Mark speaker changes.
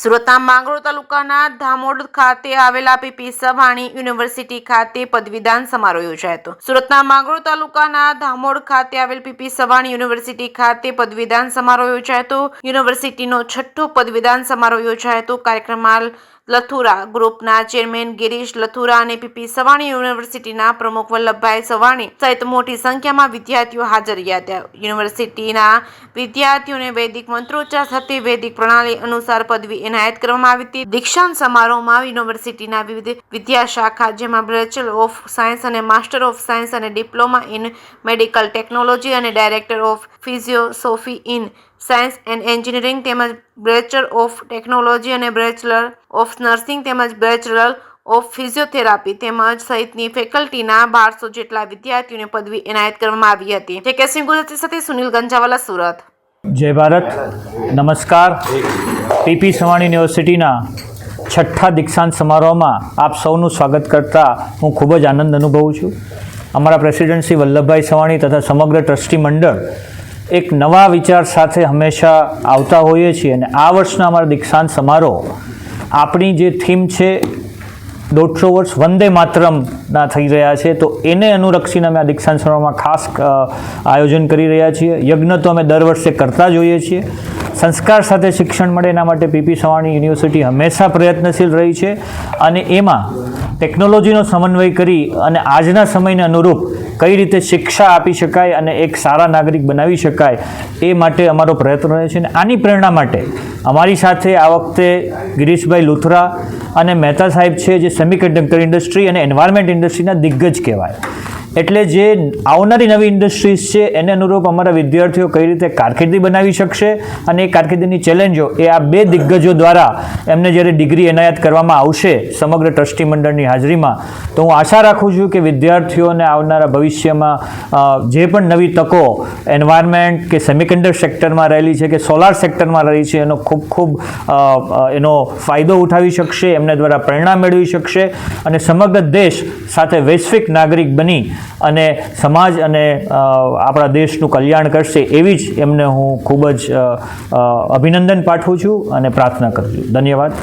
Speaker 1: સુરતના માંગરોળ તાલુકાના ધામોડ ખાતે આવેલા પીપી સવાણી યુનિવર્સિટી ખાતે પદવીદાન સમારોહ યોજાયો હતો. સુરતના માંગરોળ તાલુકાના ધામોડ ખાતે આવેલ પીપી સવાણી યુનિવર્સિટી ખાતે પદવીદાન સમારોહ યોજાયો હતો. યુનિવર્સિટીનો 6થો પદવીદાન સમારોહ યોજાયો હતો. કાર્યક્રમમાં લથુરા ગ્રુપના ચેરમેન ગિરીશ લથુરા અને પીપી સવાણી યુનિવર્સિટીના પ્રમુખ વલ્લભભાઈ સવાણી સહિત મોટી સંખ્યામાં વિદ્યાર્થીઓ હાજર રહ્યા હતા. યુનિવર્સિટીના વિદ્યાર્થીઓને વૈદિક મંત્રોચ્ચાર સાથે વૈદિક પ્રણાલી અનુસાર પદવી એનાયત કરવામાં આવી હતી. દીક્ષાંત સમારોહમાં યુનિવર્સિટીના વિવિધ વિદ્યાશાખા જેમાં બેચલર ઓફ સાયન્સ અને માસ્ટર ઓફ સાયન્સ અને ડિપ્લોમા ઇન મેડિકલ ટેકનોલોજી અને director of philosophy in science and engineering તેમજ બેચલર ઓફ ટેકનોલોજી અને બેચલર ઓફ નર્સિંગ તેમજ બેચલર ઓફ ફિઝિયોથેરાપી તેમજ સહિતની ફેકલ્ટીના 1200 જેટલા વિદ્યાર્થીઓને પદવી એનાયત કરવામાં આવી હતી. જે ગુજરાતી સાથે સુનિલ ગંજાવાલા, સુરત.
Speaker 2: જય ભારત, નમસ્કાર. પીપી સવાણી યુનિવર્સિટીના 6થા દીક્ષાંત સમારોહમાં આપ સૌનું સ્વાગત કરતા હું ખૂબ જ આનંદ અનુભવું છું. અમારા પ્રેસિડેન્ટ શ્રી વલ્લભભાઈ સવાણી તથા સમગ્ર ટ્રસ્ટી મંડળ એક નવા વિચાર સાથે હંમેશા આવતા હોઈએ છીએ અને આ વર્ષના અમારા દીક્ષાંત સમારોહ આપણી જે થીમ છે 150 વર્ષ વંદે માતરમના થઈ રહ્યા છે, તો એને અનુલક્ષીને અમે આ દીક્ષાંત સમારોહમાં ખાસ આયોજન કરી રહ્યા છીએ. યજ્ઞ તો અમે દર વર્ષે કરતા જ હોઈએ છીએ. સંસ્કાર સાથે શિક્ષણ મળે એના માટે પીપી સવાણી યુનિવર્સિટી હંમેશા પ્રયત્નશીલ રહી છે અને એમાં ટેકનોલોજીનો સમન્વય કરી અને આજના સમયને અનુરૂપ કઈ રીતે શિક્ષા આપી શકાય અને એક સારા નાગરિક બનાવી શકાય એ માટે અમારો પ્રયત્ન રહે છે. અને આની પ્રેરણા માટે અમારી સાથે આ વખતે ગિરીશભાઈ લુથરા અને મહેતા સાહેબ છે, જે સેમિકન્ડક્ટર ઇન્ડસ્ટ્રી અને એન્વાયરમેન્ટ ઇન્ડસ્ટ્રીના દિગ્ગજ કહેવાય. એટલે જે આવનારી નવી ઇન્ડસ્ટ્રીઝ છે એને અનુરૂપ અમારા વિદ્યાર્થીઓ કઈ રીતે કારકિર્દી બનાવી શકશે અને એ કારકિર્દીની ચેલેન્જો એ આ બે દિગ્ગજો દ્વારા એમને જ્યારે ડિગ્રી એનાયત કરવામાં આવશે સમગ્ર ટ્રસ્ટી મંડળની હાજરીમાં, તો હું આશા રાખું છું કે વિદ્યાર્થીઓને આવનારા ભવિષ્યમાં જે પણ નવી તકો એન્વાયરમેન્ટ કે સેમિકન્ડક્ટર સેક્ટરમાં રહેલી છે કે સોલાર સેક્ટરમાં રહી છે એનો ખૂબ એનો ફાયદો ઉઠાવી શકશે, એમને દ્વારા પ્રેરણા મેળવી શકશે અને સમગ્ર દેશ સાથે વૈશ્વિક નાગરિક બની અને સમાજ અને આપણા દેશનું કલ્યાણ કરશે એવી જ એમને હું ખૂબ જ અભિનંદન પાઠવું છું અને પ્રાર્થના કરું છું. ધન્યવાદ.